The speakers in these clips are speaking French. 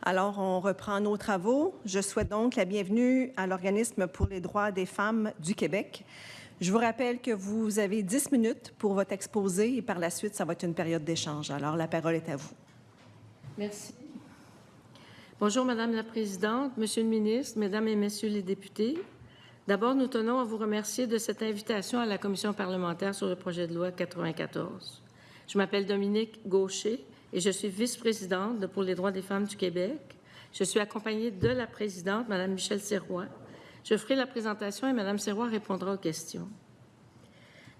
Alors, on reprend nos travaux. Je souhaite donc la bienvenue à l'Organisme pour les droits des femmes du Québec. Je vous rappelle que vous avez 10 minutes pour votre exposé et par la suite, ça va être une période d'échange. Alors, la parole est à vous. Merci. Bonjour, Madame la Présidente, Monsieur le ministre, Mesdames et Messieurs les députés. D'abord, nous tenons à vous remercier de cette invitation à la Commission parlementaire sur le projet de loi 94. Je m'appelle Dominique Gaucher et je suis vice-présidente pour les droits des femmes du Québec. Je suis accompagnée de la présidente, Mme Michèle Sirois. Je ferai la présentation et Mme Sirois répondra aux questions.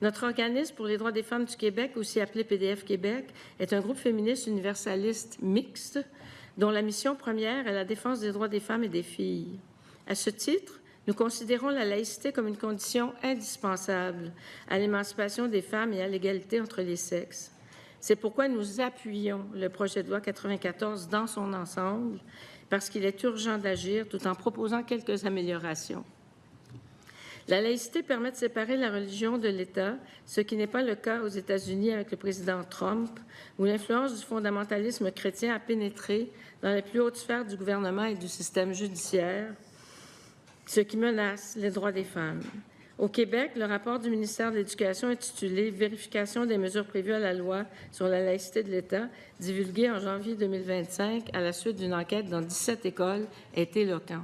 Notre organisme pour les droits des femmes du Québec, aussi appelé PDF Québec, est un groupe féministe universaliste mixte dont la mission première est la défense des droits des femmes et des filles. À ce titre, nous considérons la laïcité comme une condition indispensable à l'émancipation des femmes et à l'égalité entre les sexes. C'est pourquoi nous appuyons le projet de loi 94 dans son ensemble, parce qu'il est urgent d'agir tout en proposant quelques améliorations. La laïcité permet de séparer la religion de l'État, ce qui n'est pas le cas aux États-Unis avec le président Trump, où l'influence du fondamentalisme chrétien a pénétré dans les plus hautes sphères du gouvernement et du système judiciaire, ce qui menace les droits des femmes. Au Québec, le rapport du ministère de l'Éducation intitulé « Vérification des mesures prévues à la loi sur la laïcité de l'État », divulgué en janvier 2025 à la suite d'une enquête dans 17 écoles, est éloquent.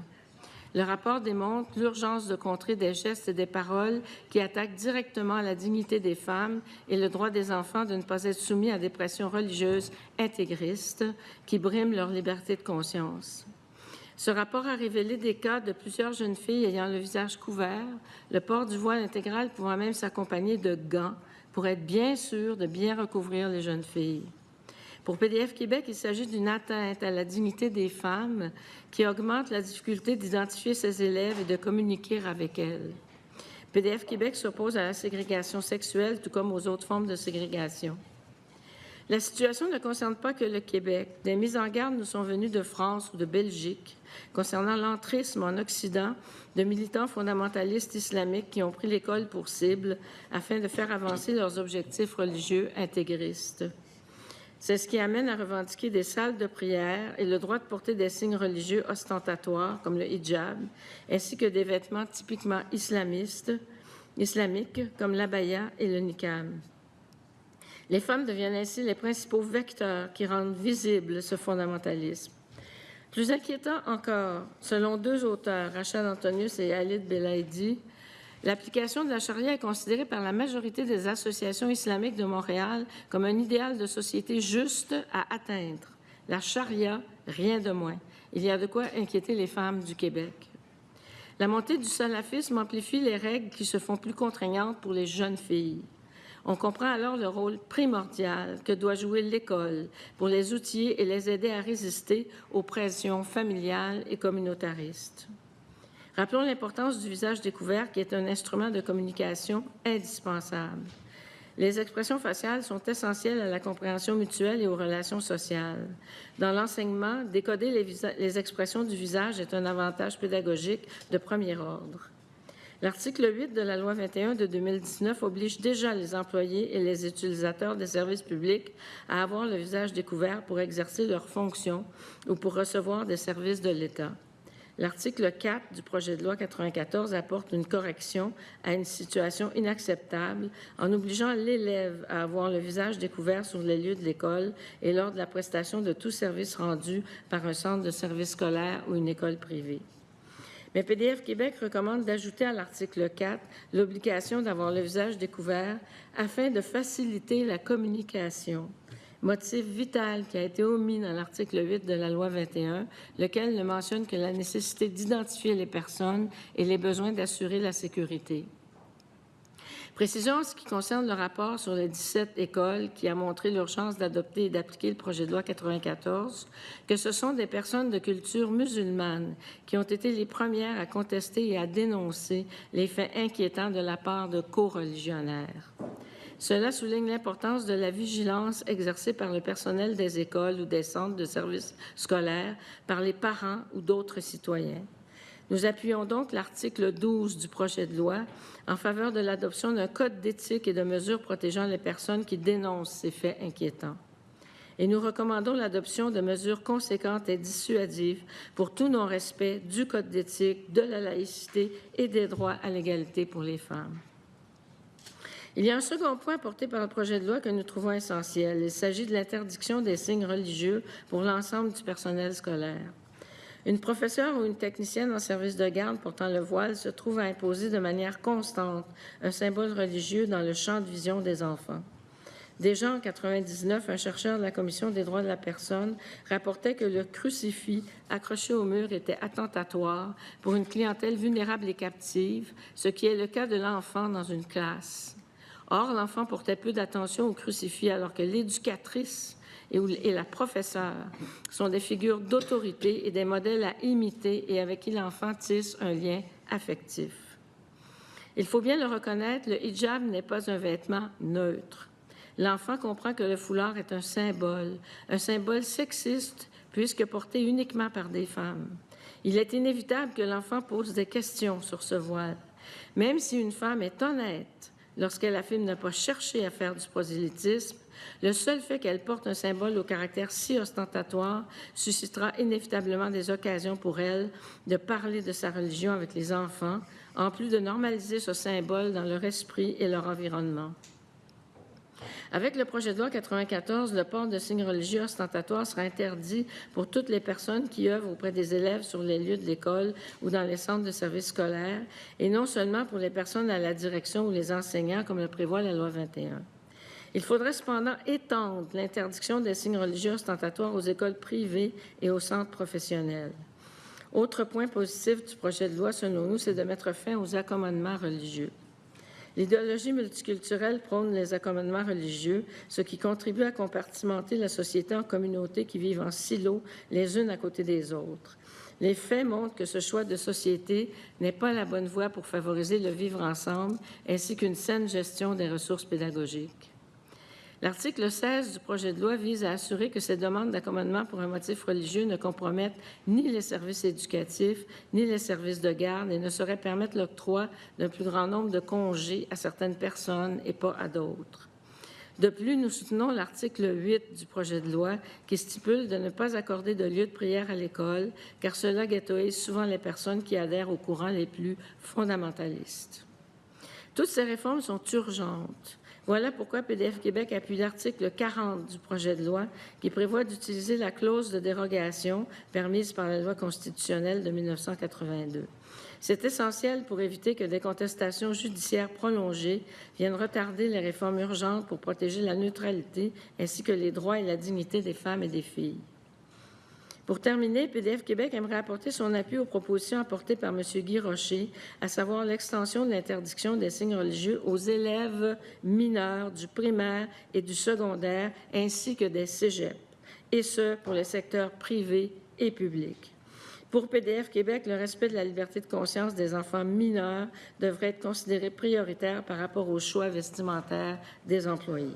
Le rapport démontre l'urgence de contrer des gestes et des paroles qui attaquent directement la dignité des femmes et le droit des enfants de ne pas être soumis à des pressions religieuses intégristes qui briment leur liberté de conscience. Ce rapport a révélé des cas de plusieurs jeunes filles ayant le visage couvert, le port du voile intégral pouvant même s'accompagner de gants pour être bien sûr de bien recouvrir les jeunes filles. Pour PDF Québec, il s'agit d'une atteinte à la dignité des femmes qui augmente la difficulté d'identifier ses élèves et de communiquer avec elles. PDF Québec s'oppose à la ségrégation sexuelle, tout comme aux autres formes de ségrégation. La situation ne concerne pas que le Québec. Des mises en garde nous sont venues de France ou de Belgique concernant l'entrisme en Occident de militants fondamentalistes islamiques qui ont pris l'école pour cible afin de faire avancer leurs objectifs religieux intégristes. C'est ce qui amène à revendiquer des salles de prière et le droit de porter des signes religieux ostentatoires comme le hijab, ainsi que des vêtements typiquement islamiques comme l'abaya et le niqab. Les femmes deviennent ainsi les principaux vecteurs qui rendent visible ce fondamentalisme. Plus inquiétant encore, selon deux auteurs, Rachel Antonius et Alid Belaïdi, l'application de la charia est considérée par la majorité des associations islamiques de Montréal comme un idéal de société juste à atteindre. La charia, rien de moins. Il y a de quoi inquiéter les femmes du Québec. La montée du salafisme amplifie les règles qui se font plus contraignantes pour les jeunes filles. On comprend alors le rôle primordial que doit jouer l'école pour les outiller et les aider à résister aux pressions familiales et communautaristes. Rappelons l'importance du visage découvert qui est un instrument de communication indispensable. Les expressions faciales sont essentielles à la compréhension mutuelle et aux relations sociales. Dans l'enseignement, décoder les expressions du visage est un avantage pédagogique de premier ordre. L'article 8 de la loi 21 de 2019 oblige déjà les employés et les utilisateurs des services publics à avoir le visage découvert pour exercer leurs fonctions ou pour recevoir des services de l'État. L'article 4 du projet de loi 94 apporte une correction à une situation inacceptable en obligeant l'élève à avoir le visage découvert sur les lieux de l'école et lors de la prestation de tout service rendu par un centre de service scolaire ou une école privée. Mais PDF Québec recommande d'ajouter à l'article 4 l'obligation d'avoir le visage découvert afin de faciliter la communication. Motif vital qui a été omis dans l'article 8 de la loi 21, lequel ne mentionne que la nécessité d'identifier les personnes et les besoins d'assurer la sécurité. Précisons en ce qui concerne le rapport sur les 17 écoles qui a montré l'urgence d'adopter et d'appliquer le projet de loi 94, que ce sont des personnes de culture musulmane qui ont été les premières à contester et à dénoncer les faits inquiétants de la part de co-religionnaires. Cela souligne l'importance de la vigilance exercée par le personnel des écoles ou des centres de services scolaires, par les parents ou d'autres citoyens. Nous appuyons donc l'article 12 du projet de loi en faveur de l'adoption d'un code d'éthique et de mesures protégeant les personnes qui dénoncent ces faits inquiétants. Et nous recommandons l'adoption de mesures conséquentes et dissuasives pour tout non-respect du Code d'éthique, de la laïcité et des droits à l'égalité pour les femmes. Il y a un second point porté par le projet de loi que nous trouvons essentiel. Il s'agit de l'interdiction des signes religieux pour l'ensemble du personnel scolaire. Une professeure ou une technicienne en service de garde portant le voile se trouve à imposer de manière constante un symbole religieux dans le champ de vision des enfants. Déjà en 1999, un chercheur de la Commission des droits de la personne rapportait que le crucifix accroché au mur était attentatoire pour une clientèle vulnérable et captive, ce qui est le cas de l'enfant dans une classe. Or, l'enfant portait peu d'attention au crucifix alors que l'éducatrice et la professeure sont des figures d'autorité et des modèles à imiter et avec qui l'enfant tisse un lien affectif. Il faut bien le reconnaître, le hijab n'est pas un vêtement neutre. L'enfant comprend que le foulard est un symbole sexiste puisque porté uniquement par des femmes. Il est inévitable que l'enfant pose des questions sur ce voile. Même si une femme est honnête lorsqu'elle affirme ne pas chercher à faire du prosélytisme, le seul fait qu'elle porte un symbole au caractère si ostentatoire suscitera inévitablement des occasions pour elle de parler de sa religion avec les enfants, en plus de normaliser ce symbole dans leur esprit et leur environnement. Avec le projet de loi 94, le port de signes religieux ostentatoires sera interdit pour toutes les personnes qui œuvrent auprès des élèves sur les lieux de l'école ou dans les centres de services scolaires, et non seulement pour les personnes à la direction ou les enseignants, comme le prévoit la loi 21. Il faudrait cependant étendre l'interdiction des signes religieux ostentatoires aux écoles privées et aux centres professionnels. Autre point positif du projet de loi, selon nous, c'est de mettre fin aux accommodements religieux. L'idéologie multiculturelle prône les accommodements religieux, ce qui contribue à compartimenter la société en communautés qui vivent en silos les unes à côté des autres. Les faits montrent que ce choix de société n'est pas la bonne voie pour favoriser le vivre ensemble ainsi qu'une saine gestion des ressources pédagogiques. L'article 16 du projet de loi vise à assurer que ces demandes d'accommodement pour un motif religieux ne compromettent ni les services éducatifs, ni les services de garde et ne sauraient permettre l'octroi d'un plus grand nombre de congés à certaines personnes et pas à d'autres. De plus, nous soutenons l'article 8 du projet de loi qui stipule de ne pas accorder de lieu de prière à l'école, car cela ghettoise souvent les personnes qui adhèrent aux courants les plus fondamentalistes. Toutes ces réformes sont urgentes. Voilà pourquoi PDF Québec appuie l'article 40 du projet de loi qui prévoit d'utiliser la clause de dérogation permise par la loi constitutionnelle de 1982. C'est essentiel pour éviter que des contestations judiciaires prolongées viennent retarder les réformes urgentes pour protéger la neutralité ainsi que les droits et la dignité des femmes et des filles. Pour terminer, PDF Québec aimerait apporter son appui aux propositions apportées par M. Guy Rocher, à savoir l'extension de l'interdiction des signes religieux aux élèves mineurs du primaire et du secondaire, ainsi que des cégeps, et ce, pour les secteurs privés et publics. Pour PDF Québec, le respect de la liberté de conscience des enfants mineurs devrait être considéré prioritaire par rapport au choix vestimentaire des employés.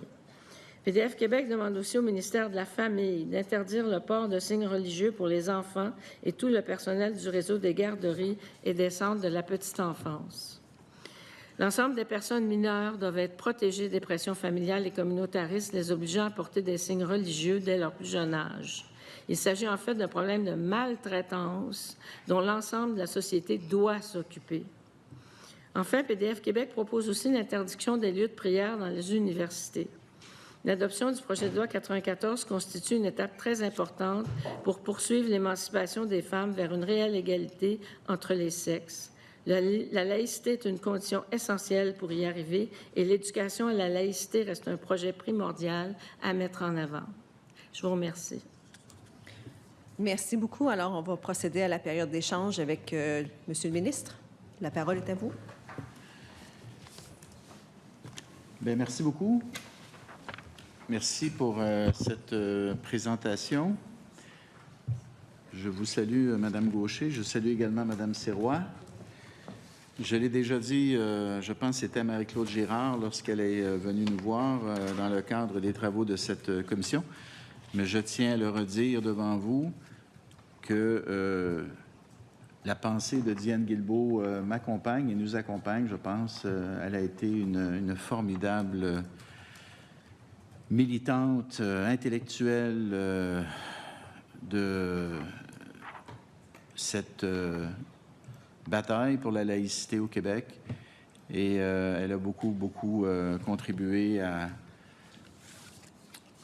PDF Québec demande aussi au ministère de la Famille d'interdire le port de signes religieux pour les enfants et tout le personnel du réseau des garderies et des centres de la petite enfance. L'ensemble des personnes mineures doivent être protégées des pressions familiales et communautaristes les obligeant à porter des signes religieux dès leur plus jeune âge. Il s'agit en fait d'un problème de maltraitance dont l'ensemble de la société doit s'occuper. Enfin, PDF Québec propose aussi l'interdiction des lieux de prière dans les universités. L'adoption du projet de loi 94 constitue une étape très importante pour poursuivre l'émancipation des femmes vers une réelle égalité entre les sexes. La laïcité est une condition essentielle pour y arriver et l'éducation à la laïcité reste un projet primordial à mettre en avant. Je vous remercie. Merci beaucoup. Alors, on va procéder à la période d'échange avec Monsieur le ministre. La parole est à vous. Bien, merci beaucoup. Merci pour cette présentation. Je vous salue, Madame Gaucher. Je salue également Madame Sirois. Je l'ai déjà dit, je pense que c'était Marie-Claude Girard lorsqu'elle est venue nous voir dans le cadre des travaux de cette commission. Mais je tiens à le redire devant vous que la pensée de Diane Guilbeault m'accompagne et nous accompagne, je pense. Elle a été une formidable militante, intellectuelle de cette bataille pour la laïcité au Québec. Et elle a beaucoup contribué à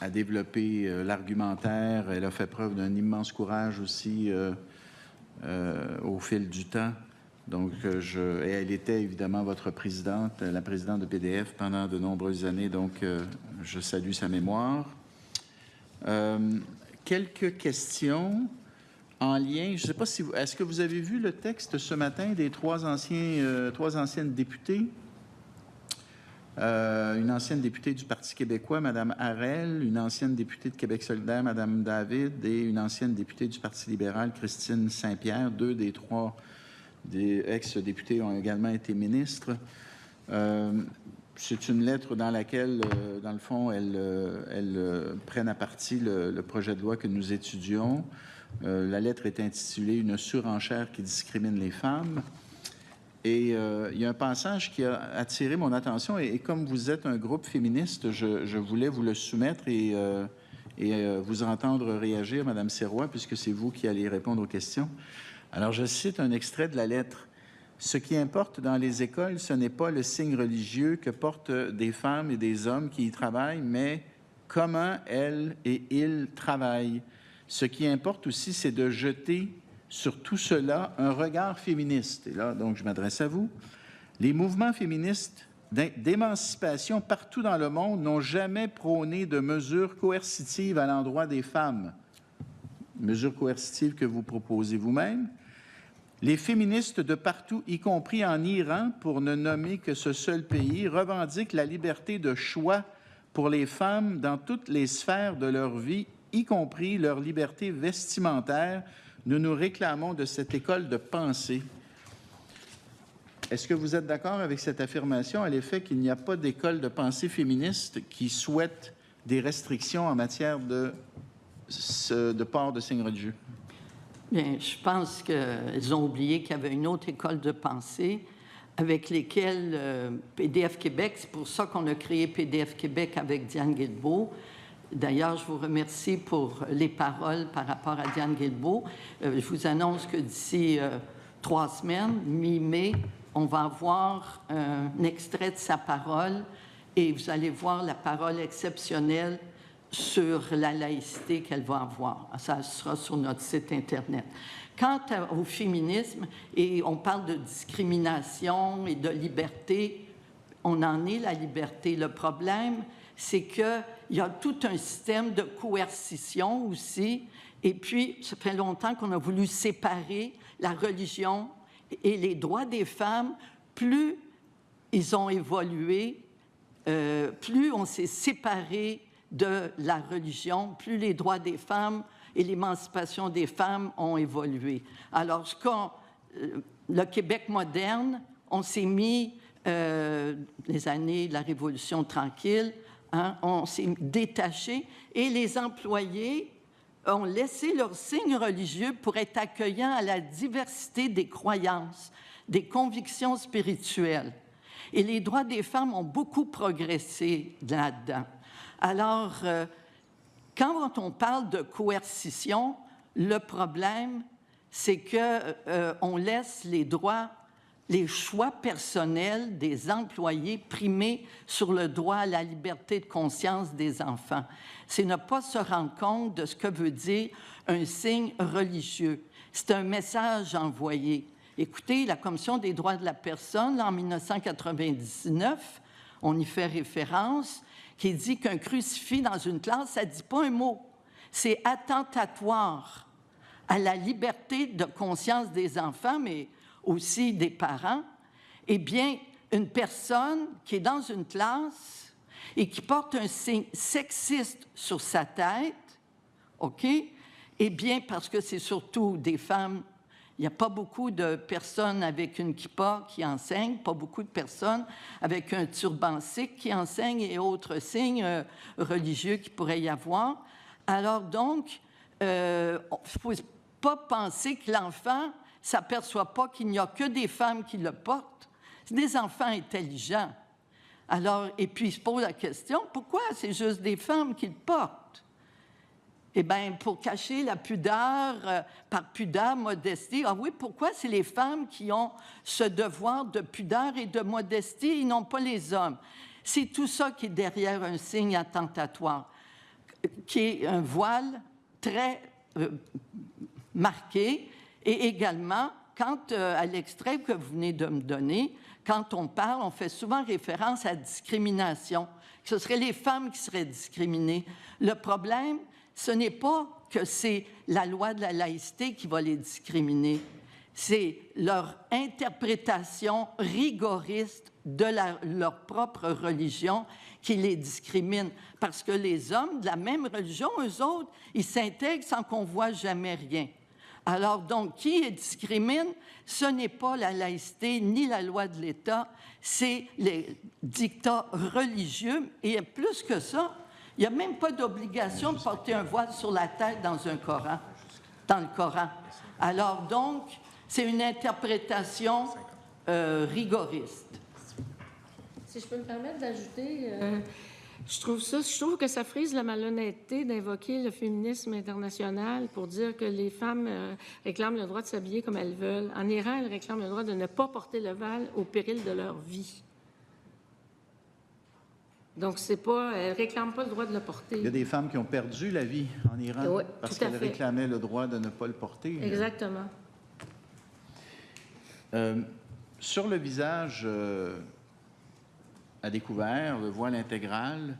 développer l'argumentaire. Elle a fait preuve d'un immense courage aussi au fil du temps. Donc, et elle était évidemment votre présidente, la présidente de PDF pendant de nombreuses années. Donc, je salue sa mémoire. Quelques questions en lien. Je ne sais pas si est-ce que vous avez vu le texte ce matin des trois anciennes députées? Une ancienne députée du Parti québécois, Mme Harel, une ancienne députée de Québec solidaire, Mme David, et une ancienne députée du Parti libéral, Christine Saint-Pierre. 2 des 3 des ex-députés ont également été ministres. C'est une lettre dans laquelle, dans le fond, elles prennent à partie le projet de loi que nous étudions. La lettre est intitulée « Une surenchère qui discrimine les femmes ». Et il y a un passage qui a attiré mon attention. Et comme vous êtes un groupe féministe, je voulais vous le soumettre et vous entendre réagir, Mme Sirois, puisque c'est vous qui allez répondre aux questions. Alors, je cite un extrait de la lettre. « Ce qui importe dans les écoles, ce n'est pas le signe religieux que portent des femmes et des hommes qui y travaillent, mais comment elles et ils travaillent. Ce qui importe aussi, c'est de jeter sur tout cela un regard féministe. » Et là, donc, je m'adresse à vous. « Les mouvements féministes d'émancipation partout dans le monde n'ont jamais prôné de mesures coercitives à l'endroit des femmes. » Mesures coercitives que vous proposez vous-même. Les féministes de partout, y compris en Iran, pour ne nommer que ce seul pays, revendiquent la liberté de choix pour les femmes dans toutes les sphères de leur vie, y compris leur liberté vestimentaire. Nous nous réclamons de cette école de pensée. Est-ce que vous êtes d'accord avec cette affirmation à l'effet qu'il n'y a pas d'école de pensée féministe qui souhaite des restrictions en matière de port de signes religieux? Bien, je pense qu'ils ont oublié qu'il y avait une autre école de pensée avec lesquelles PDF Québec, c'est pour ça qu'on a créé PDF Québec avec Diane Guilbeault. D'ailleurs, je vous remercie pour les paroles par rapport à Diane Guilbeault. Je vous annonce que d'ici 3 semaines, mi-mai, on va avoir un extrait de sa parole et vous allez voir la parole exceptionnelle sur la laïcité qu'elle va avoir. Ça sera sur notre site Internet. Quant au féminisme, et on parle de discrimination et de liberté, on en est la liberté. Le problème, c'est qu'il y a tout un système de coercition aussi, et puis ça fait longtemps qu'on a voulu séparer la religion et les droits des femmes. Plus ils ont évolué, plus on s'est séparé de la religion, plus les droits des femmes et l'émancipation des femmes ont évolué. Alors, le Québec moderne, on s'est mis, les années de la Révolution tranquille, hein, on s'est détaché et les employés ont laissé leur signe religieux pour être accueillants à la diversité des croyances, des convictions spirituelles. Et les droits des femmes ont beaucoup progressé là-dedans. Alors, quand on parle de coercition, le problème, c'est qu'on laisse les droits, les choix personnels des employés primer sur le droit à la liberté de conscience des enfants. C'est ne pas se rendre compte de ce que veut dire un signe religieux. C'est un message envoyé. Écoutez, la Commission des droits de la personne, en 1999, on y fait référence, qui dit qu'un crucifix dans une classe, ça ne dit pas un mot. C'est attentatoire à la liberté de conscience des enfants, mais aussi des parents. Eh bien, une personne qui est dans une classe et qui porte un signe sexiste sur sa tête, OK? Eh bien, parce que c'est surtout des femmes. Il n'y a pas beaucoup de personnes avec une kippa qui enseignent, pas beaucoup de personnes avec un turban sikh qui enseignent et autres signes religieux qu'il pourrait y avoir. Alors donc, il ne faut pas penser que l'enfant ne s'aperçoit pas qu'il n'y a que des femmes qui le portent. C'est des enfants intelligents. Alors, et puis, il se pose la question, pourquoi c'est juste des femmes qui le portent? Eh bien, pour cacher la pudeur, par pudeur, modestie. Ah oui, pourquoi c'est les femmes qui ont ce devoir de pudeur et de modestie et non pas les hommes? C'est tout ça qui est derrière un signe attentatoire, qui est un voile très marqué. Et également, quand, à l'extrait que vous venez de me donner, quand on parle, on fait souvent référence à discrimination. Ce seraient les femmes qui seraient discriminées. Le problème, ce n'est pas que c'est la loi de la laïcité qui va les discriminer. C'est leur interprétation rigoriste de leur propre religion qui les discrimine. Parce que les hommes de la même religion, eux autres, ils s'intègrent sans qu'on voit jamais rien. Alors, donc, qui les discrimine? Ce n'est pas la laïcité ni la loi de l'État, c'est les dictats religieux. Et plus que ça, il n'y a même pas d'obligation de porter un voile sur la tête dans le Coran. Alors, donc, c'est une interprétation rigoriste. Si je peux me permettre d'ajouter, je trouve que ça frise la malhonnêteté d'invoquer le féminisme international pour dire que les femmes réclament le droit de s'habiller comme elles veulent. En Iran, elles réclament le droit de ne pas porter le voile au péril de leur vie. Donc, elles ne réclament pas le droit de le porter. Il y a des femmes qui ont perdu la vie en Iran oui, parce qu'elles réclamaient le droit de ne pas le porter. Exactement. Sur le visage à découvert, le voile intégral,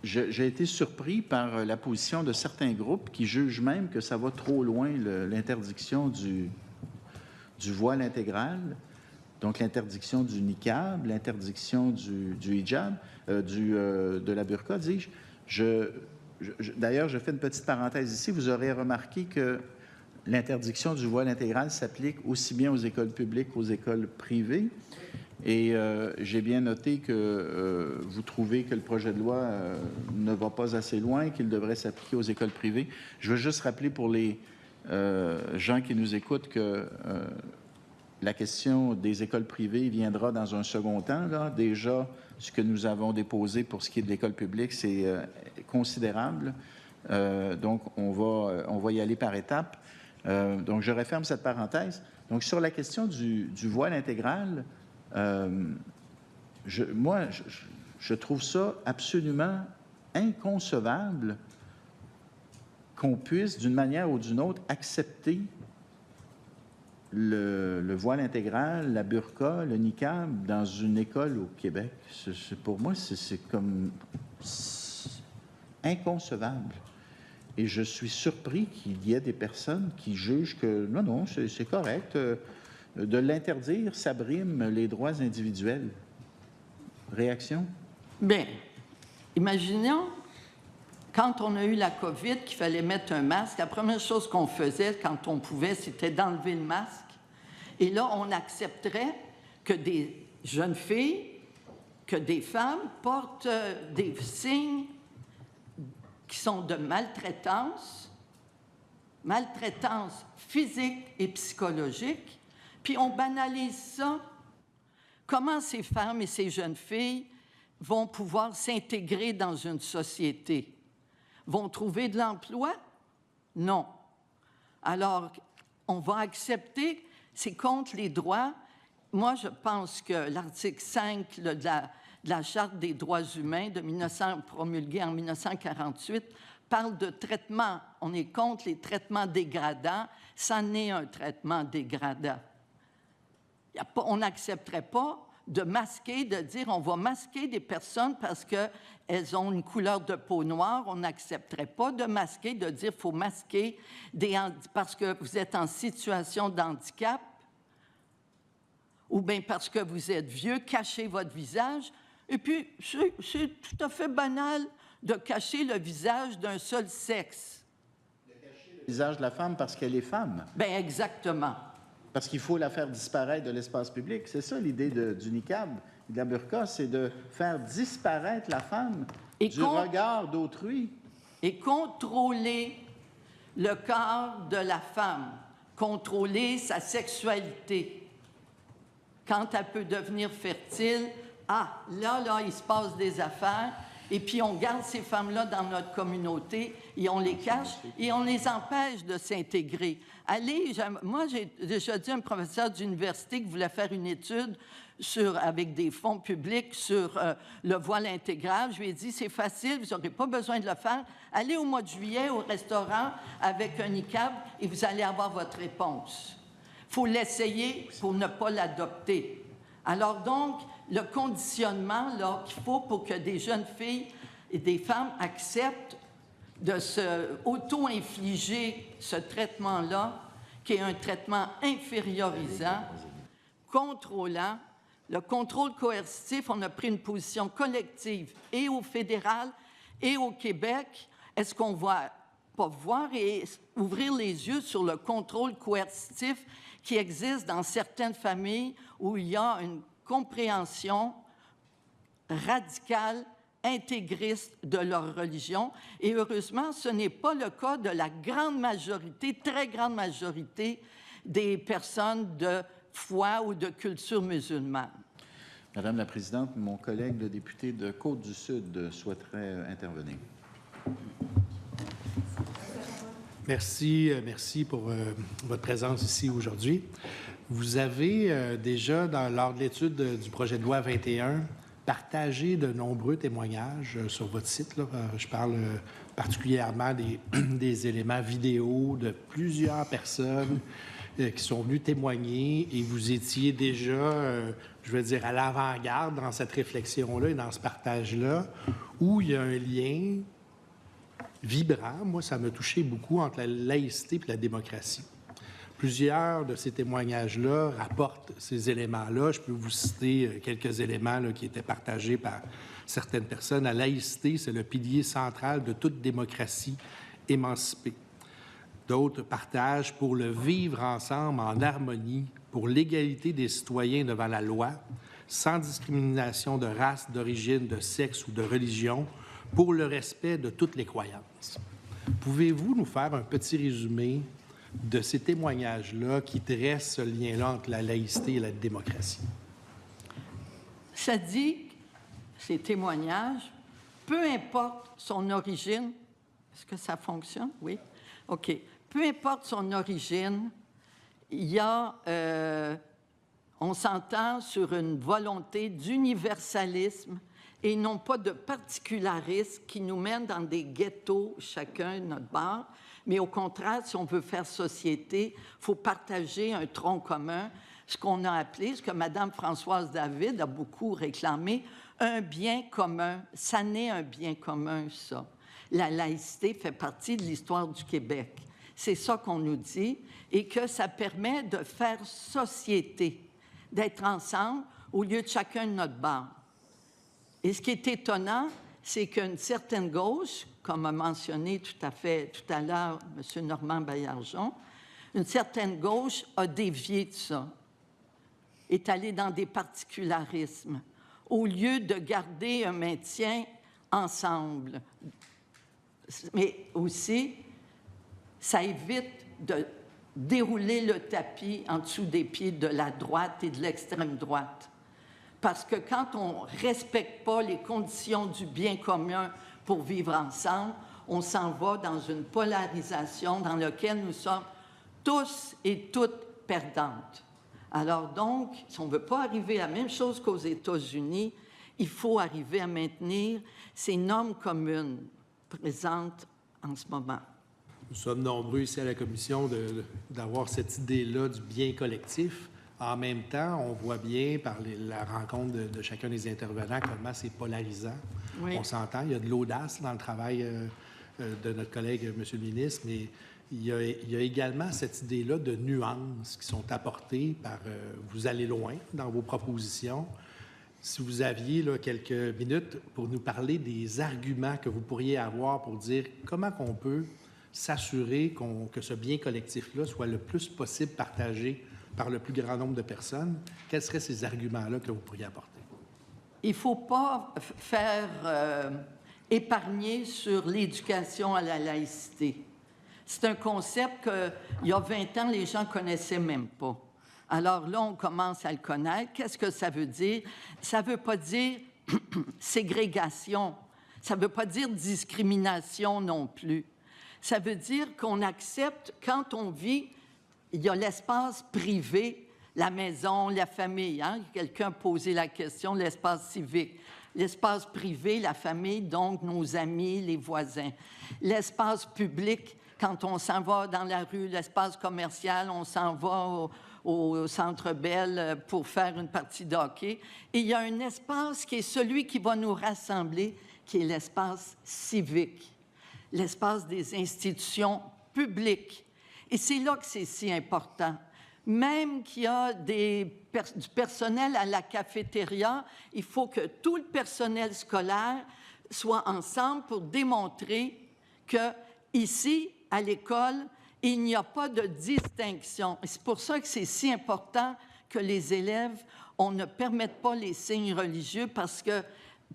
j'ai été surpris par la position de certains groupes qui jugent même que ça va trop loin, l'interdiction du voile intégral, donc l'interdiction du niqab, l'interdiction du hijab, de la burqa, dis-je. D'ailleurs, je fais une petite parenthèse ici. Vous aurez remarqué que l'interdiction du voile intégral s'applique aussi bien aux écoles publiques qu'aux écoles privées. Et j'ai bien noté que vous trouvez que le projet de loi ne va pas assez loin, qu'il devrait s'appliquer aux écoles privées. Je veux juste rappeler pour les gens qui nous écoutent que la question des écoles privées viendra dans un second temps. Là. Déjà, ce que nous avons déposé pour ce qui est de l'école publique, c'est considérable. Donc, on va y aller par étapes. Donc, je referme cette parenthèse. Donc, sur la question du voile intégral, je trouve ça absolument inconcevable qu'on puisse, d'une manière ou d'une autre, accepter le voile intégral, la burqa, le niqab dans une école au Québec. Pour moi, c'est comme inconcevable. Et je suis surpris qu'il y ait des personnes qui jugent que non, c'est correct. De l'interdire, ça brime les droits individuels. Réaction? Bien, imaginons, quand on a eu la COVID, qu'il fallait mettre un masque, la première chose qu'on faisait quand on pouvait, c'était d'enlever le masque. Et là, on accepterait que des jeunes filles, que des femmes portent des signes qui sont de maltraitance physique et psychologique, puis on banalise ça. Comment ces femmes et ces jeunes filles vont pouvoir s'intégrer dans une société? Vont trouver de l'emploi? Non. Alors, on va accepter, c'est contre les droits. Moi, je pense que l'article 5 de la Charte des droits humains promulguée en 1948 parle de traitement. On est contre les traitements dégradants. Ça n'est un traitement dégradant. On n'accepterait pas de masquer, de dire on va masquer des personnes parce qu'elles ont une couleur de peau noire. On n'accepterait pas de masquer, de dire qu'il faut masquer parce que vous êtes en situation de handicap ou bien parce que vous êtes vieux, cachez votre visage. Et puis, c'est tout à fait banal de cacher le visage d'un seul sexe. De cacher le visage de la femme parce qu'elle est femme. Bien, exactement. Parce qu'il faut la faire disparaître de l'espace public. C'est ça l'idée du niqab, de la burqa, c'est de faire disparaître la femme du regard d'autrui. Et contrôler le corps de la femme, contrôler sa sexualité. Quand elle peut devenir fertile, là, il se passe des affaires. Et puis, on garde ces femmes-là dans notre communauté et on les cache et on les empêche de s'intégrer. Moi, j'ai déjà dit à un professeur d'université qui voulait faire une étude avec des fonds publics sur le voile intégral. Je lui ai dit, c'est facile, vous n'aurez pas besoin de le faire. Allez au mois de juillet au restaurant avec un niqab et vous allez avoir votre réponse. Il faut l'essayer pour ne pas l'adopter. Alors donc, le conditionnement là, qu'il faut pour que des jeunes filles et des femmes acceptent de se auto-infliger ce traitement-là, qui est un traitement infériorisant, contrôlant. Le contrôle coercitif, on a pris une position collective et au fédéral et au Québec. Est-ce qu'on va pas voir et ouvrir les yeux sur le contrôle coercitif qui existe dans certaines familles où il y a une compréhension radicale, intégriste de leur religion. Et heureusement, ce n'est pas le cas de la grande majorité, très grande majorité des personnes de foi ou de culture musulmane. Madame la Présidente, mon collègue, le député de Côte-du-Sud, souhaiterait intervenir. Merci pour votre présence ici aujourd'hui. Vous avez déjà, lors de l'étude du projet de loi 21, partagé de nombreux témoignages sur votre site. Là. Je parle particulièrement des éléments vidéo de plusieurs personnes qui sont venues témoigner et vous étiez déjà, je veux dire, à l'avant-garde dans cette réflexion-là et dans ce partage-là, où il y a un lien vibrant. Moi, ça m'a touché beaucoup entre la laïcité et la démocratie. Plusieurs de ces témoignages-là rapportent ces éléments-là. Je peux vous citer quelques éléments là, qui étaient partagés par certaines personnes. La laïcité, c'est le pilier central de toute démocratie émancipée. D'autres partagent pour le vivre ensemble en harmonie, pour l'égalité des citoyens devant la loi, sans discrimination de race, d'origine, de sexe ou de religion, pour le respect de toutes les croyances. Pouvez-vous nous faire un petit résumé de ces témoignages-là qui dressent ce lien-là entre la laïcité et la démocratie? Ça dit, ces témoignages, peu importe son origine, est-ce que ça fonctionne? Oui. OK. Peu importe son origine, il y a, on s'entend sur une volonté d'universalisme et non pas de particularisme qui nous mène dans des ghettos, chacun de notre bord. Mais au contraire, si on veut faire société, il faut partager un tronc commun, ce qu'on a appelé, ce que Mme Françoise David a beaucoup réclamé, un bien commun. Ça n'est un bien commun, ça. La laïcité fait partie de l'histoire du Québec. C'est ça qu'on nous dit, et que ça permet de faire société, d'être ensemble au lieu de chacun de notre bord. Et ce qui est étonnant, c'est qu'une certaine gauche, comme a mentionné tout à l'heure M. Normand Baillargeon, une certaine gauche a dévié de ça, est allée dans des particularismes, au lieu de garder un maintien ensemble. Mais aussi, ça évite de dérouler le tapis en dessous des pieds de la droite et de l'extrême droite. Parce que quand on ne respecte pas les conditions du bien commun pour vivre ensemble, on s'en va dans une polarisation dans laquelle nous sommes tous et toutes perdantes. Alors donc, si on ne veut pas arriver à la même chose qu'aux États-Unis, il faut arriver à maintenir ces normes communes présentes en ce moment. Nous sommes nombreux ici à la Commission d'avoir cette idée-là du bien collectif. En même temps, on voit bien par la rencontre de chacun des intervenants comment c'est polarisant. Oui. On s'entend, il y a de l'audace dans le travail de notre collègue, M. le ministre, mais il y a également cette idée-là de nuances qui sont apportées par... vous allez loin dans vos propositions. Si vous aviez là, quelques minutes pour nous parler des arguments que vous pourriez avoir pour dire comment on peut s'assurer que ce bien collectif-là soit le plus possible partagé par le plus grand nombre de personnes, quels seraient ces arguments-là que vous pourriez apporter? Il ne faut pas faire épargner sur l'éducation à la laïcité. C'est un concept qu'il y a 20 ans, les gens ne connaissaient même pas. Alors là, on commence à le connaître. Qu'est-ce que ça veut dire? Ça ne veut pas dire ségrégation. Ça ne veut pas dire discrimination non plus. Ça veut dire qu'on accepte, quand on vit, il y a l'espace privé, la maison, la famille. Hein? Quelqu'un a posé la question, l'espace civique. L'espace privé, la famille, donc nos amis, les voisins. L'espace public, quand on s'en va dans la rue, l'espace commercial, on s'en va au Centre Bell pour faire une partie de hockey. Et il y a un espace qui est celui qui va nous rassembler, qui est l'espace civique, l'espace des institutions publiques. Et c'est là que c'est si important. Même qu'il y a du personnel à la cafétéria, il faut que tout le personnel scolaire soit ensemble pour démontrer que ici, à l'école, il n'y a pas de distinction. Et c'est pour ça que c'est si important que les élèves, on ne permette pas les signes religieux parce que,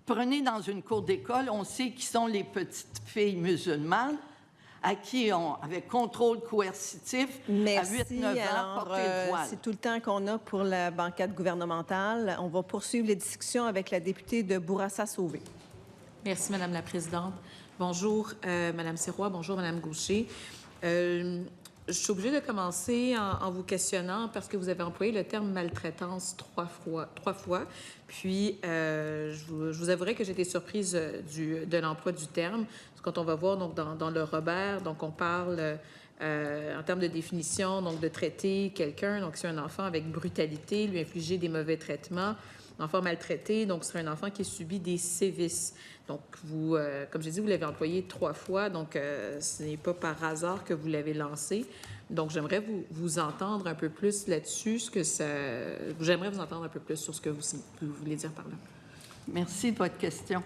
prenez dans une cour d'école, on sait qui sont les petites filles musulmanes, à qui on, avec contrôle coercitif, Merci. à 8-9 ans, porter le voile. C'est tout le temps qu'on a pour la banquette gouvernementale. On va poursuivre les discussions avec la députée de Bourassa-Sauvé. Merci, Madame la Présidente. Bonjour, Madame Sirois. Bonjour, Madame Gaucher. Je suis obligée de commencer en vous questionnant parce que vous avez employé le terme maltraitance trois fois. Puis, je vous avouerai que j'étais surprise de l'emploi du terme. Parce que quand on va voir donc, dans le Robert, donc on parle en termes de définition, donc de traiter quelqu'un, donc c'est un enfant avec brutalité, lui infliger des mauvais traitements. L'enfant maltraité, donc c'est un enfant qui subit des sévices. Donc, vous, comme j'ai dit, vous l'avez employé 3 fois, donc ce n'est pas par hasard que vous l'avez lancé. Donc, j'aimerais vous entendre un peu plus là-dessus, j'aimerais vous entendre un peu plus sur ce que vous voulez dire par là. Merci de votre question.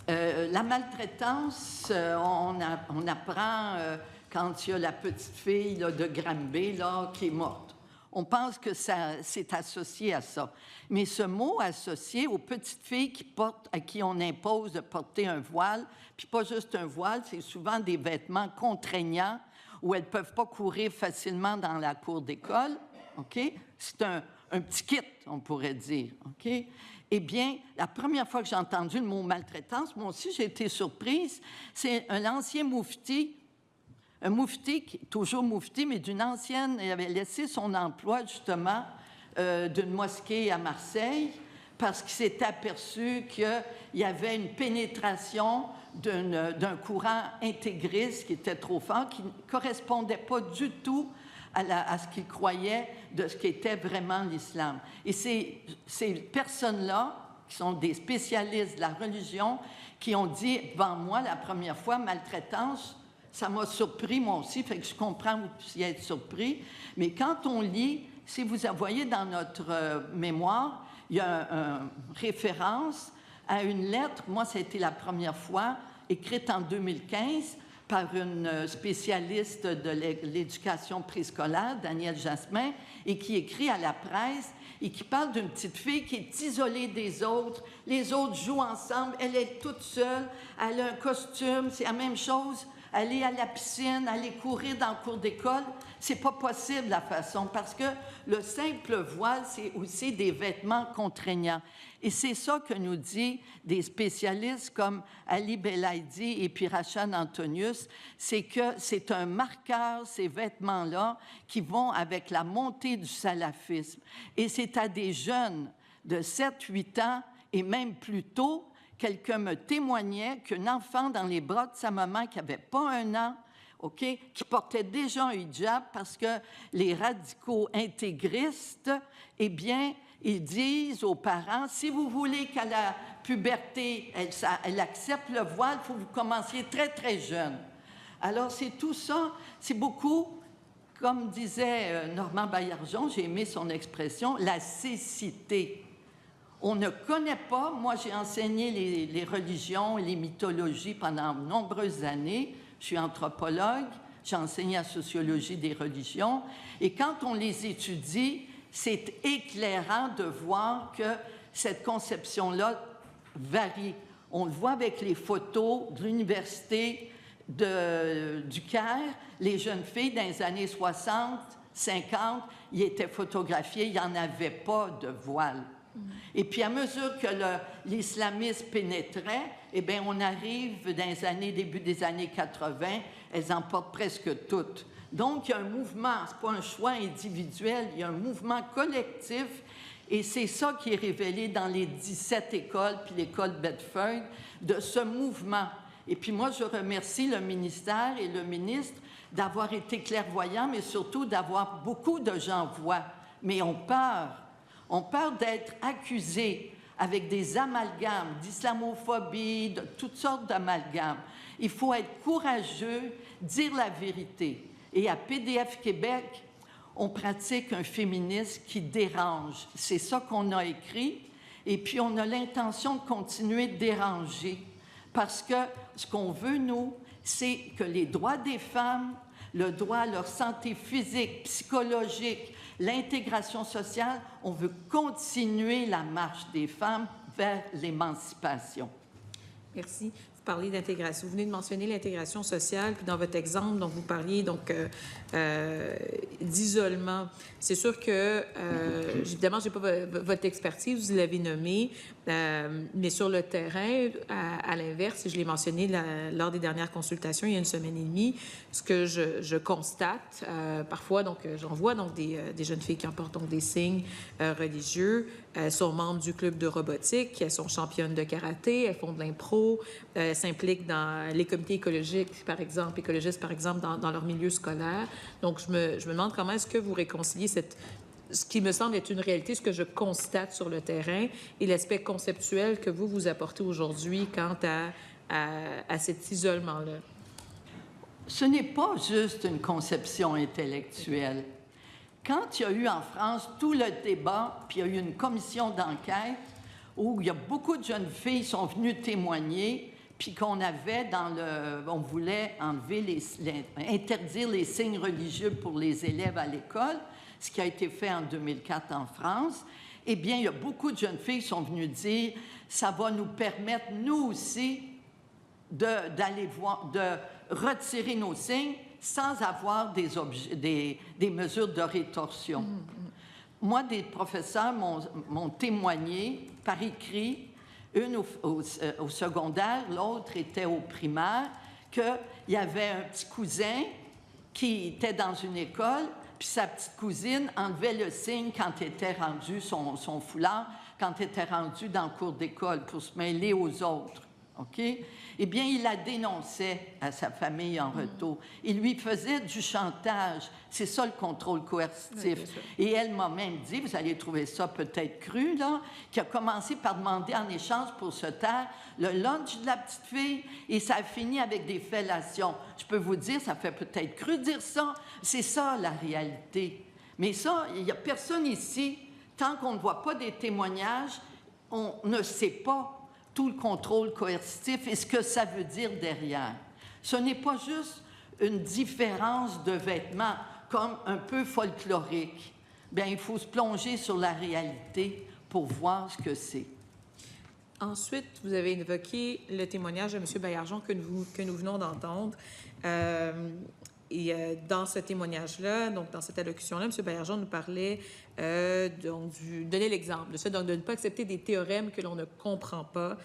La maltraitance, on apprend quand il y a la petite fille là, de Granby là, qui est morte. On pense que c'est associé à ça. Mais ce mot associé aux petites filles à qui on impose de porter un voile, puis pas juste un voile, c'est souvent des vêtements contraignants où elles ne peuvent pas courir facilement dans la cour d'école. OK? C'est un petit kit, on pourrait dire. OK? Eh bien, la première fois que j'ai entendu le mot maltraitance, moi aussi, j'ai été surprise. C'est un ancien moufti. Un moufti, toujours moufti, mais d'une ancienne, il avait laissé son emploi, justement, d'une mosquée à Marseille, parce qu'il s'est aperçu qu'il y avait une pénétration d'un courant intégriste qui était trop fort, qui ne correspondait pas du tout à ce qu'il croyait de ce qu'était vraiment l'islam. Et ces personnes-là, qui sont des spécialistes de la religion, qui ont dit devant moi la première fois, maltraitance, ça m'a surpris, moi aussi, fait que je comprends que vous puissiez être surpris. Mais quand on lit, si vous voyez dans notre mémoire, il y a une référence à une lettre, moi, ça a été la première fois, écrite en 2015 par une spécialiste de l'éducation préscolaire, Danielle Jasmin, et qui écrit à la presse et qui parle d'une petite fille qui est isolée des autres. Les autres jouent ensemble, elle est toute seule, elle a un costume, c'est la même chose. Aller à la piscine, aller courir dans le cours d'école, c'est pas possible la façon, parce que le simple voile, c'est aussi des vêtements contraignants. Et c'est ça que nous disent des spécialistes comme Ali Belaïdi et puis Rachel Antonius, c'est que c'est un marqueur, ces vêtements-là, qui vont avec la montée du salafisme. Et c'est à des jeunes de 7-8 ans et même plus tôt. Quelqu'un me témoignait qu'un enfant dans les bras de sa maman qui n'avait pas 1 an, OK, qui portait déjà un hijab parce que les radicaux intégristes, eh bien, ils disent aux parents, si vous voulez qu'à la puberté, elle accepte le voile, il faut que vous commenciez très, très jeune. Alors, c'est tout ça, c'est beaucoup, comme disait Normand Baillargeon, j'ai aimé son expression, la cécité. On ne connaît pas, moi j'ai enseigné les religions et les mythologies pendant de nombreuses années, je suis anthropologue, j'ai enseigné la sociologie des religions, et quand on les étudie, c'est éclairant de voir que cette conception-là varie. On le voit avec les photos de l'université du Caire, les jeunes filles dans les années 60, 50, ils étaient photographiés, il n'y en avait pas de voile. Et puis, à mesure que l'islamisme pénétrait, eh bien, on arrive dans les années, début des années 80, elles en portent presque toutes. Donc, il y a un mouvement, ce n'est pas un choix individuel, il y a un mouvement collectif, et c'est ça qui est révélé dans les 17 écoles, puis l'école Bedford, de ce mouvement. Et puis moi, je remercie le ministère et le ministre d'avoir été clairvoyants, mais surtout d'avoir beaucoup de gens voient, mais ont peur. On peur d'être accusés avec des amalgames, d'islamophobie, de toutes sortes d'amalgames. Il faut être courageux, dire la vérité. Et à PDF Québec, on pratique un féminisme qui dérange. C'est ça qu'on a écrit. Et puis, on a l'intention de continuer de déranger. Parce que ce qu'on veut, nous, c'est que les droits des femmes, le droit à leur santé physique, psychologique, l'intégration sociale, on veut continuer la marche des femmes vers l'émancipation. Merci. Vous parlez d'intégration. Vous venez de mentionner l'intégration sociale, puis dans votre exemple, donc vous parliez donc d'isolement. C'est sûr que, évidemment, je n'ai pas votre expertise, vous l'avez nommé, mais sur le terrain, à l'inverse, je l'ai mentionné lors des dernières consultations, il y a une semaine et demie, ce que je constate, parfois, donc j'en vois donc des jeunes filles qui emportent donc des signes religieux, elles sont membres du club de robotique, elles sont championnes de karaté, elles font de l'impro, s'impliquent dans les comités écologistes, par exemple, dans leur milieu scolaire. Donc, je me demande comment est-ce que vous réconciliez ce qui me semble être une réalité, ce que je constate sur le terrain et l'aspect conceptuel que vous apportez aujourd'hui quant à cet isolement-là. Ce n'est pas juste une conception intellectuelle. Quand il y a eu en France tout le débat, puis il y a eu une commission d'enquête où il y a beaucoup de jeunes filles qui sont venues témoigner, puis qu'on avait on voulait enlever interdire les signes religieux pour les élèves à l'école, ce qui a été fait en 2004 en France, eh bien, il y a beaucoup de jeunes filles qui sont venues dire « ça va nous permettre, nous aussi, de retirer nos signes sans avoir des mesures de rétorsion. Moi, des professeurs m'ont témoigné par écrit, une au secondaire, l'autre était au primaire, qu'il y avait un petit cousin qui était dans une école, puis sa petite cousine enlevait le signe quand elle était rendue, son foulard, quand elle était rendue dans le cours d'école pour se mêler aux autres. OK? Eh bien, il la dénonçait à sa famille en retour. Il lui faisait du chantage. C'est ça, le contrôle coercitif. Oui, et elle m'a même dit, vous allez trouver ça peut-être cru, là, qui a commencé par demander en échange pour se taire le lunch de la petite fille et ça a fini avec des fellations. Je peux vous dire, ça fait peut-être cru de dire ça. C'est ça, la réalité. Mais ça, il n'y a personne ici, tant qu'on ne voit pas des témoignages, on ne sait pas tout le contrôle coercitif et ce que ça veut dire derrière. Ce n'est pas juste une différence de vêtements comme un peu folklorique. Bien, il faut se plonger sur la réalité pour voir ce que c'est. Ensuite, vous avez évoqué le témoignage de M. Baillargeon que nous venons d'entendre. Dans ce témoignage-là, donc dans cette allocution-là, M. Baillargeon nous parlait, donnait l'exemple de ça, donc de ne pas accepter des théorèmes que l'on ne comprend pas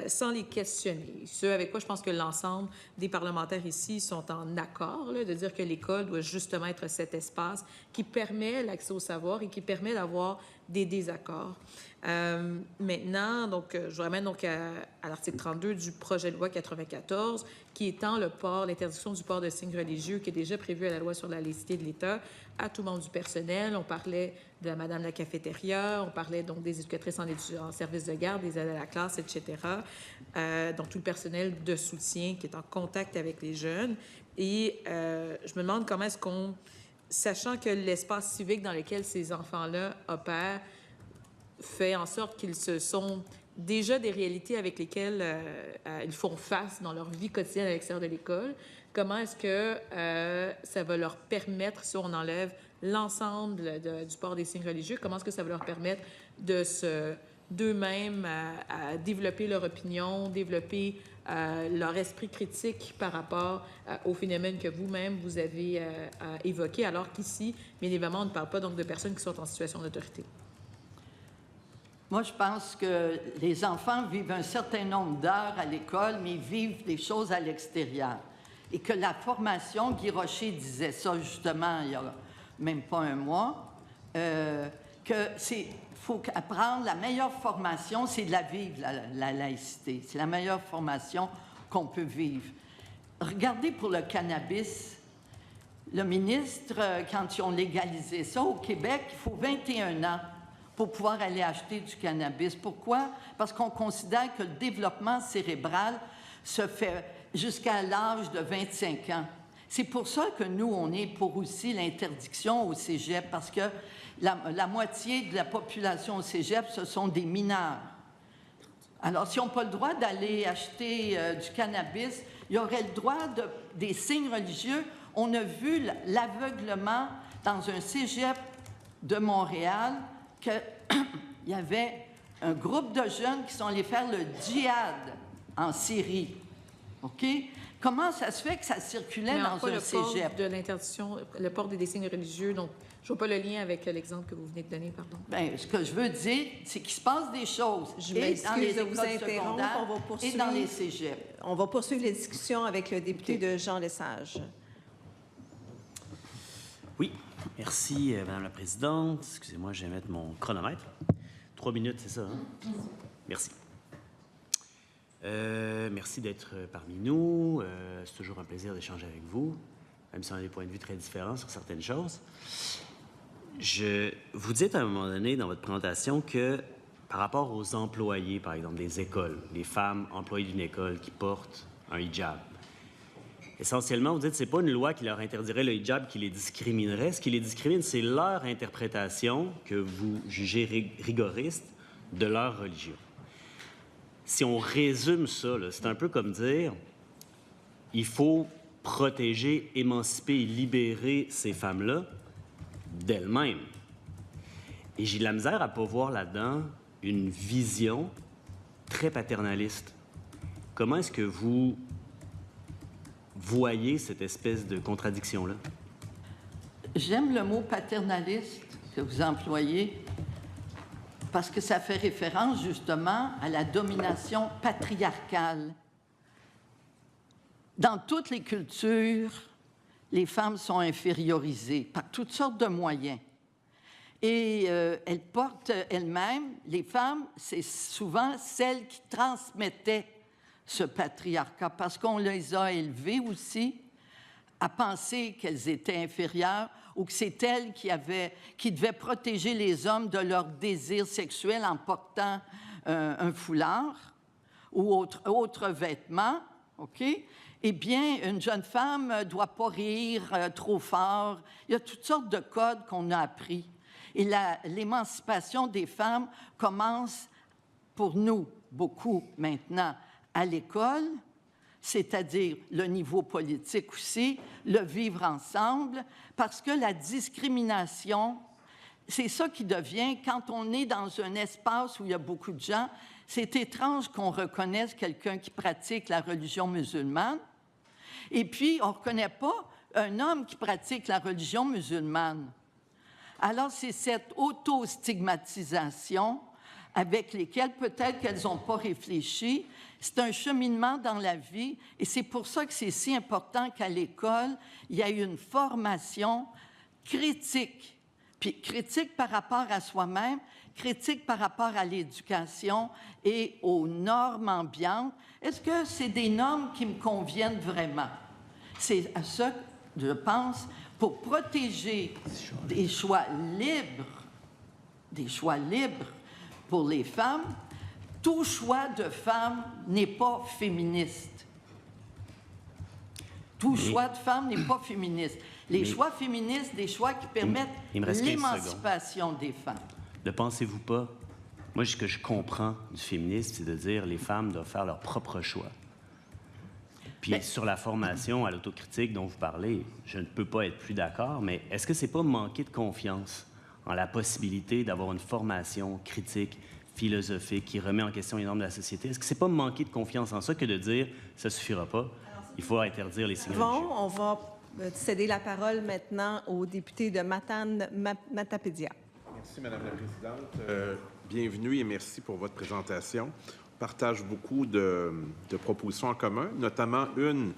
sans les questionner. Ce avec quoi je pense que l'ensemble des parlementaires ici sont en accord, là, de dire que l'école doit justement être cet espace qui permet l'accès au savoir et qui permet d'avoir des désaccords. Maintenant, donc, je vous ramène donc à l'article 32 du projet de loi 94, qui étend l'interdiction du port de signes religieux qui est déjà prévu à la loi sur la laïcité de l'État à tout membre du personnel. On parlait de la madame de la cafétéria, on parlait donc des éducatrices en service de garde, des aides à la classe, etc. Donc, tout le personnel de soutien qui est en contact avec les jeunes. Et je me demande comment est-ce qu'on, sachant que l'espace civique dans lequel ces enfants-là opèrent fait en sorte qu'ils se sont déjà des réalités avec lesquelles ils font face dans leur vie quotidienne à l'extérieur de l'école. Comment est-ce que ça va leur permettre, si on enlève l'ensemble du port des signes religieux, comment est-ce que ça va leur permettre d'eux-mêmes à développer leur opinion, développer leur esprit critique par rapport au phénomène que vous-même, vous avez évoqué, alors qu'ici, bien évidemment, on ne parle pas donc de personnes qui sont en situation d'autorité. Moi, je pense que les enfants vivent un certain nombre d'heures à l'école, mais ils vivent des choses à l'extérieur. Et que la formation, Guy Rocher disait ça justement il n'y a même pas un mois, faut apprendre, la meilleure formation, c'est de la vivre, la laïcité. C'est la meilleure formation qu'on peut vivre. Regardez pour le cannabis. Le ministre, quand ils ont légalisé ça au Québec, il faut 21 ans pour pouvoir aller acheter du cannabis. Pourquoi? Parce qu'on considère que le développement cérébral se fait jusqu'à l'âge de 25 ans. C'est pour ça que nous, on est pour aussi l'interdiction au cégep, parce que la moitié de la population au cégep, ce sont des mineurs. Alors, s'ils n'ont pas le droit d'aller acheter du cannabis, ils auraient le droit des signes religieux. On a vu l'aveuglement dans un cégep de Montréal, qu'il y avait un groupe de jeunes qui sont allés faire le djihad en Syrie. OK? Comment ça se fait que ça circulait dans un cégep? De l'interdiction, le port des signes religieux, donc je ne vois pas le lien avec l'exemple que vous venez de donner, pardon. Bien, ce que je veux dire, c'est qu'il se passe des choses. Je et dans les m'excuse de vous écoles interrompre. secondaires On va poursuivre. et dans les cégeps. On va poursuivre les discussions avec le député de Jean Lesage. Oui, merci, Madame la Présidente. Excusez-moi, je vais mettre mon chronomètre. 3 minutes, c'est ça, hein? Merci. Merci d'être parmi nous. C'est toujours un plaisir d'échanger avec vous, même si on a des points de vue très différents sur certaines choses. Vous dites à un moment donné dans votre présentation que par rapport aux employés, par exemple, des écoles, les femmes employées d'une école qui portent un hijab, essentiellement, vous dites que ce n'est pas une loi qui leur interdirait le hijab qui les discriminerait. Ce qui les discrimine, c'est leur interprétation que vous jugez rigoriste de leur religion. Si on résume ça, c'est un peu comme dire il faut protéger, émanciper et libérer ces femmes-là d'elles-mêmes. Et j'ai de la misère à ne pas voir là-dedans une vision très paternaliste. Comment est-ce que vous voyez cette espèce de contradiction-là? J'aime le mot paternaliste que vous employez parce que ça fait référence justement à la domination patriarcale. Dans toutes les cultures, les femmes sont infériorisées par toutes sortes de moyens. Et elles portent elles-mêmes, les femmes, c'est souvent celles qui transmettaient ce patriarcat, parce qu'on les a élevées aussi à penser qu'elles étaient inférieures ou que c'est elles qui devaient protéger les hommes de leur désir sexuel en portant un foulard ou autre vêtement, OK? Eh bien, une jeune femme ne doit pas rire trop fort. Il y a toutes sortes de codes qu'on a appris. Et l'émancipation des femmes commence pour nous, beaucoup maintenant, à l'école, c'est-à-dire le niveau politique aussi, le vivre ensemble, parce que la discrimination, c'est ça qui devient, quand on est dans un espace où il y a beaucoup de gens, c'est étrange qu'on reconnaisse quelqu'un qui pratique la religion musulmane, et puis on ne reconnaît pas un homme qui pratique la religion musulmane. Alors, c'est cette auto-stigmatisation avec lesquelles peut-être qu'elles n'ont pas réfléchi. C'est un cheminement dans la vie et c'est pour ça que c'est si important qu'à l'école, il y ait une formation critique. Puis critique par rapport à soi-même, critique par rapport à l'éducation et aux normes ambiantes. Est-ce que c'est des normes qui me conviennent vraiment? C'est à ça que je pense, pour protéger des choix libres pour les femmes. Tout choix de femme n'est pas féministe. Tout choix de femme n'est pas féministe. Les choix féministes, des choix qui permettent l'émancipation des femmes. Ne pensez-vous pas? Moi, ce que je comprends du féminisme, c'est de dire les femmes doivent faire leur propre choix. Puis sur la formation à l'autocritique dont vous parlez, je ne peux pas être plus d'accord, mais est-ce que c'est pas manquer de confiance en la possibilité d'avoir une formation critique philosophique, qui remet en question les normes de la société? Est-ce que c'est pas manquer de confiance en ça que de dire « ça suffira pas, il faut interdire les signes religieux ». On va céder la parole maintenant au député de Matane-Matapédia. Merci, Madame la Présidente. Bienvenue et merci pour votre présentation. On partage beaucoup de propositions en commun, notamment une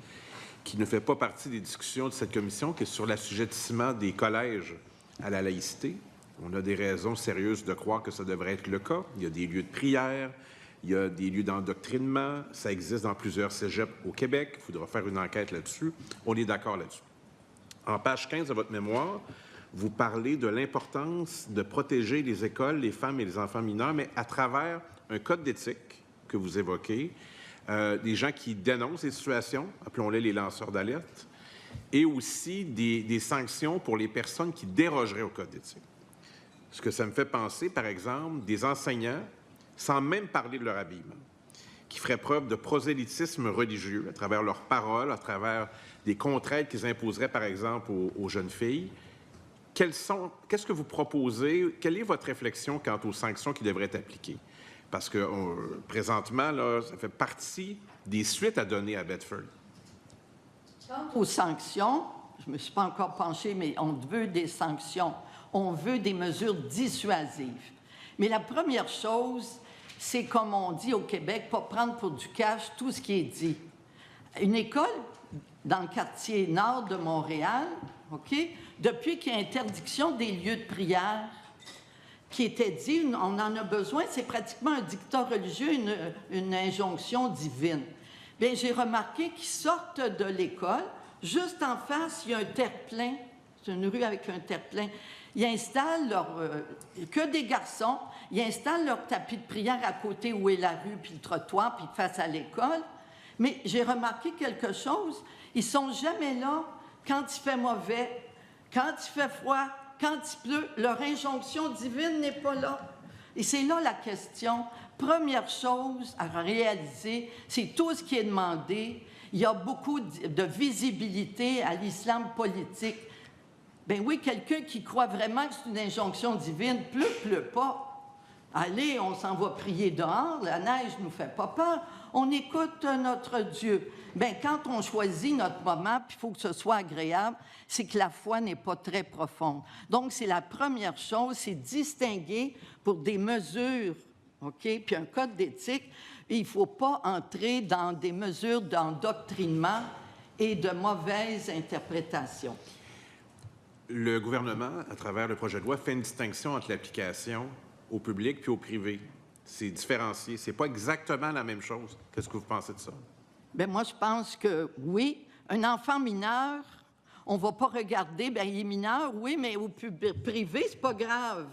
qui ne fait pas partie des discussions de cette commission, qui est sur l'assujettissement des collèges à la laïcité. On a des raisons sérieuses de croire que ça devrait être le cas. Il y a des lieux de prière, il y a des lieux d'endoctrinement. Ça existe dans plusieurs cégeps au Québec. Il faudra faire une enquête là-dessus. On est d'accord là-dessus. En page 15 de votre mémoire, vous parlez de l'importance de protéger les écoles, les femmes et les enfants mineurs, mais à travers un code d'éthique que vous évoquez, des gens qui dénoncent ces situations, appelons-les les lanceurs d'alerte, et aussi des sanctions pour les personnes qui dérogeraient au code d'éthique. Ce que ça me fait penser, par exemple, des enseignants, sans même parler de leur habillement, qui feraient preuve de prosélytisme religieux à travers leurs paroles, à travers des contraintes qu'ils imposeraient, par exemple, aux jeunes filles. Qu'est-ce que vous proposez? Quelle est votre réflexion quant aux sanctions qui devraient être appliquées? Parce que présentement, là, ça fait partie des suites à donner à Bedford. Quant aux sanctions, je ne me suis pas encore penchée, mais on veut des sanctions. On veut des mesures dissuasives. Mais la première chose, c'est, comme on dit au Québec, pas prendre pour du cash tout ce qui est dit. Une école dans le quartier nord de Montréal, OK, depuis qu'il y a interdiction des lieux de prière, qui était dit, on en a besoin, c'est pratiquement un dictat religieux, une injonction divine. Bien, j'ai remarqué qu'ils sortent de l'école, juste en face, il y a un terre-plein, c'est une rue avec un terre-plein. Ils installent que des garçons, ils installent leur tapis de prière à côté où est la rue, puis le trottoir, puis face à l'école. Mais j'ai remarqué quelque chose, ils sont jamais là quand il fait mauvais, quand il fait froid, quand il pleut, leur injonction divine n'est pas là. Et c'est là la question. Première chose à réaliser, c'est tout ce qui est demandé. Il y a beaucoup de visibilité à l'islam politique. Ben oui, quelqu'un qui croit vraiment que c'est une injonction divine, pleut pas. Allez, on s'en va prier dehors, la neige ne nous fait pas peur. On écoute notre Dieu. Bien, quand on choisit notre moment, puis il faut que ce soit agréable, c'est que la foi n'est pas très profonde. Donc, c'est la première chose, c'est distinguer pour des mesures, OK, puis un code d'éthique. Il ne faut pas entrer dans des mesures d'endoctrinement et de mauvaise interprétation. Le gouvernement, à travers le projet de loi, fait une distinction entre l'application au public puis au privé. C'est différencié. C'est pas exactement la même chose. Qu'est-ce que vous pensez de ça? Bien, moi, je pense que oui. Un enfant mineur, on ne va pas regarder, bien, il est mineur, oui, mais au privé, c'est pas grave.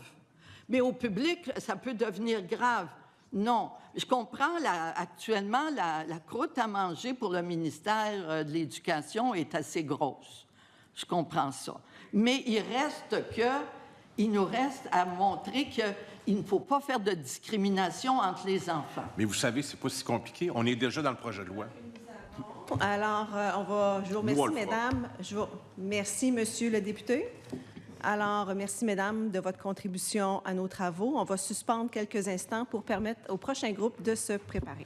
Mais au public, ça peut devenir grave. Non. Je comprends, actuellement, la croûte à manger pour le ministère de l'Éducation est assez grosse. Je comprends ça. Mais il nous reste à montrer qu'il ne faut pas faire de discrimination entre les enfants. Mais vous savez, c'est pas si compliqué. On est déjà dans le projet de loi. Alors, je vous remercie, mesdames. Merci, monsieur le député. Alors, merci, mesdames, de votre contribution à nos travaux. On va suspendre quelques instants pour permettre au prochain groupe de se préparer.